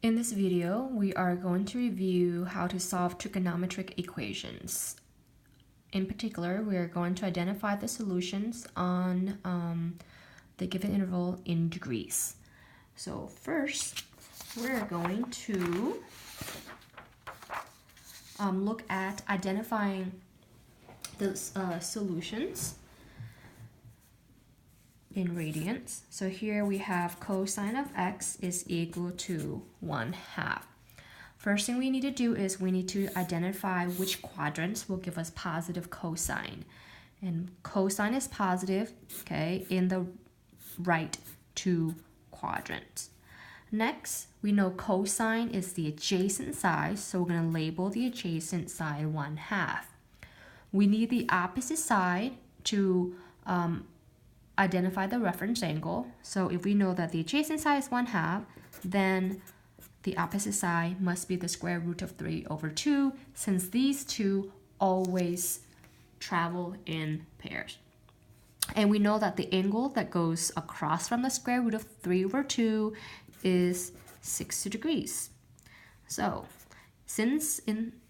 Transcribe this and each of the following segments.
In this video, we are going to review how to solve trigonometric equations. In particular, we are going to identify the solutions on the given interval in degrees. So first, we're going to look at identifying the solutions in radians. So here we have cosine of x is equal to 1/2. First thing we need to do is we need to identify which quadrants will give us positive cosine. And cosine is positive, okay, in the right two quadrants. Next, we know cosine is the adjacent side, so we're going to label the adjacent side 1/2. We need the opposite side to identify the reference angle. So if we know that the adjacent side is 1/2, then the opposite side must be the square root of 3/2, since these two always travel in pairs. And we know that the angle that goes across from the square root of 3/2 is 60 degrees. So since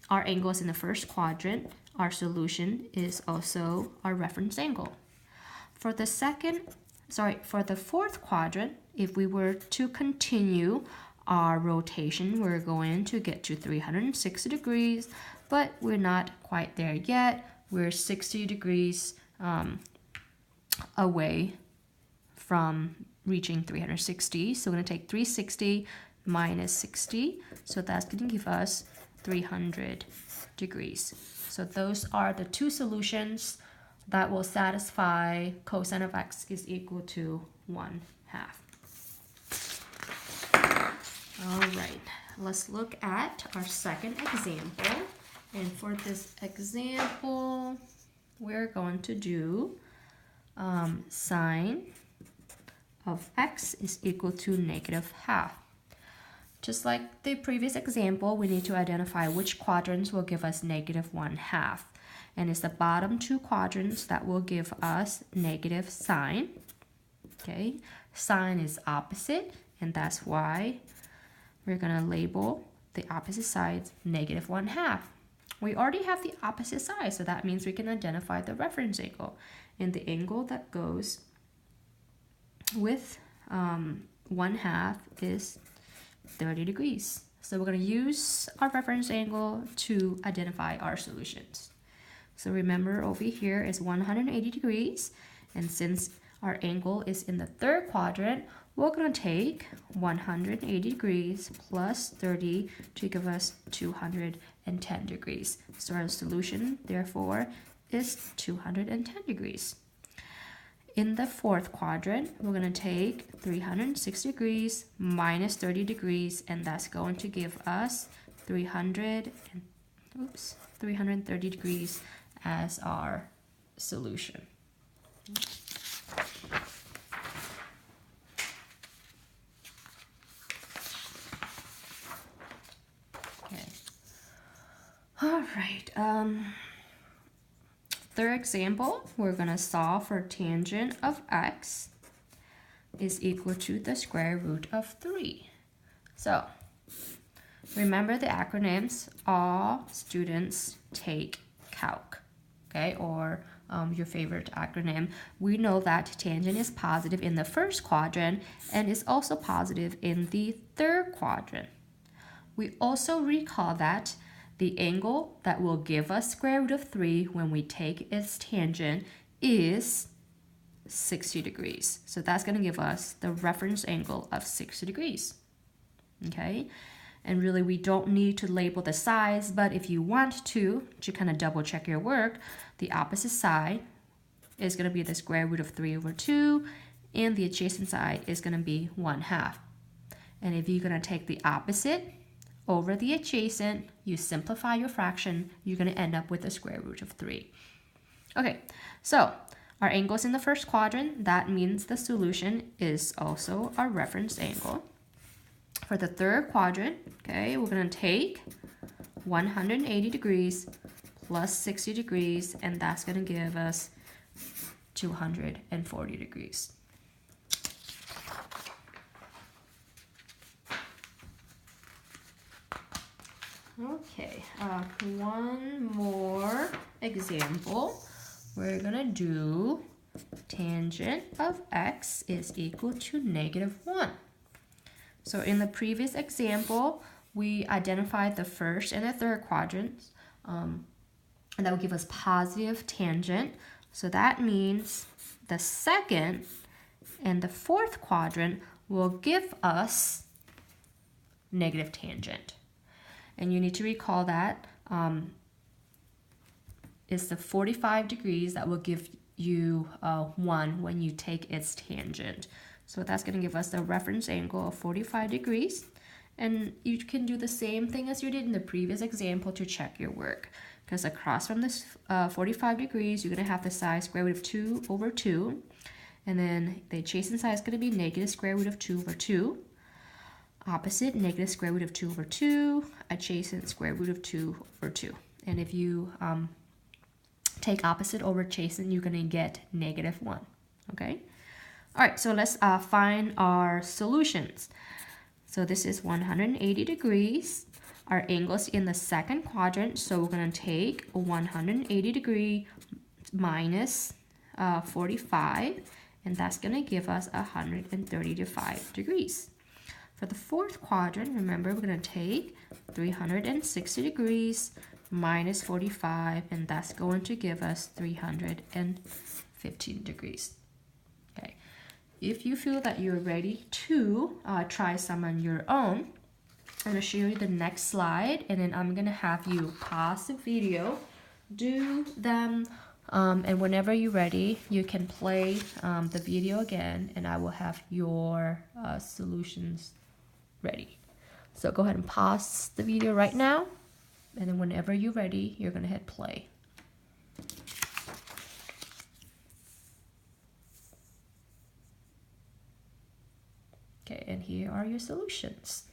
our angle is in the first quadrant, our solution is also our reference angle. For the fourth quadrant, if we were to continue our rotation, we're going to get to 360 degrees, but we're not quite there yet. We're 60 degrees away from reaching 360. So we're going to take 360 minus 60. So that's going to give us 300 degrees. So those are the two solutions that will satisfy cosine of x is equal to 1/2. All right, let's look at our second example. And for this example, we're going to do sine of x is equal to -1/2. Just like the previous example, we need to identify which quadrants will give us -1/2. And it's the bottom two quadrants that will give us negative sine. Okay, sine is opposite, and that's why we're gonna label the opposite side -1/2. We already have the opposite side, so that means we can identify the reference angle. And the angle that goes with 1/2 is 30 degrees. So we're gonna use our reference angle to identify our solutions. So remember, over here is 180 degrees, and since our angle is in the third quadrant, we're going to take 180 degrees plus 30 to give us 210 degrees. So our solution, therefore, is 210 degrees. In the fourth quadrant, we're going to take 360 degrees minus 30 degrees, and that's going to give us 330 degrees as our solution. Okay. All right. Third example, we're going to solve for tangent of x is equal to the square root of 3. So remember the acronyms. All students take calc. Okay, or your favorite acronym. We know that tangent is positive in the first quadrant and is also positive in the third quadrant. We also recall that the angle that will give us square root of 3 when we take its tangent is 60 degrees. So that's going to give us the reference angle of 60 degrees. Okay, and really we don't need to label the sides, but if you want to kind of double check your work, the opposite side is going to be the square root of 3/2, and the adjacent side is going to be 1/2. And if you're going to take the opposite over the adjacent, you simplify your fraction, you're going to end up with the square root of 3. Okay, so our angle is in the first quadrant. That means the solution is also our reference angle. For the third quadrant, okay, we're going to take 180 degrees plus 60 degrees, and that's going to give us 240 degrees. Okay, one more example. We're gonna do tangent of x is equal to -1. So in the previous example, we identified the first and the third quadrants, and that will give us positive tangent. So that means the second and the fourth quadrant will give us negative tangent. And you need to recall that it's the 45 degrees that will give you 1 when you take its tangent. So that's going to give us the reference angle of 45 degrees. And you can do the same thing as you did in the previous example to check your work. Because across from this 45 degrees, you're going to have the side square root of 2 over 2. And then the adjacent side is going to be negative square root of 2 over 2. Opposite, negative square root of 2 over 2. Adjacent, square root of 2 over 2. And if you take opposite over adjacent, you're going to get -1. Okay? All right, so let's find our solutions. So this is 180 degrees. Our angle is in the second quadrant, so we're going to take 180 degree minus 45, and that's going to give us 135 degrees. For the fourth quadrant, remember, we're going to take 360 degrees minus 45, and that's going to give us 315 degrees. Okay. If you feel that you're ready to try some on your own, I'm going to show you the next slide, and then I'm going to have you pause the video, do them, and whenever you're ready, you can play the video again, and I will have your solutions ready. So go ahead and pause the video right now, and then whenever you're ready, you're going to hit play. Okay, and here are your solutions.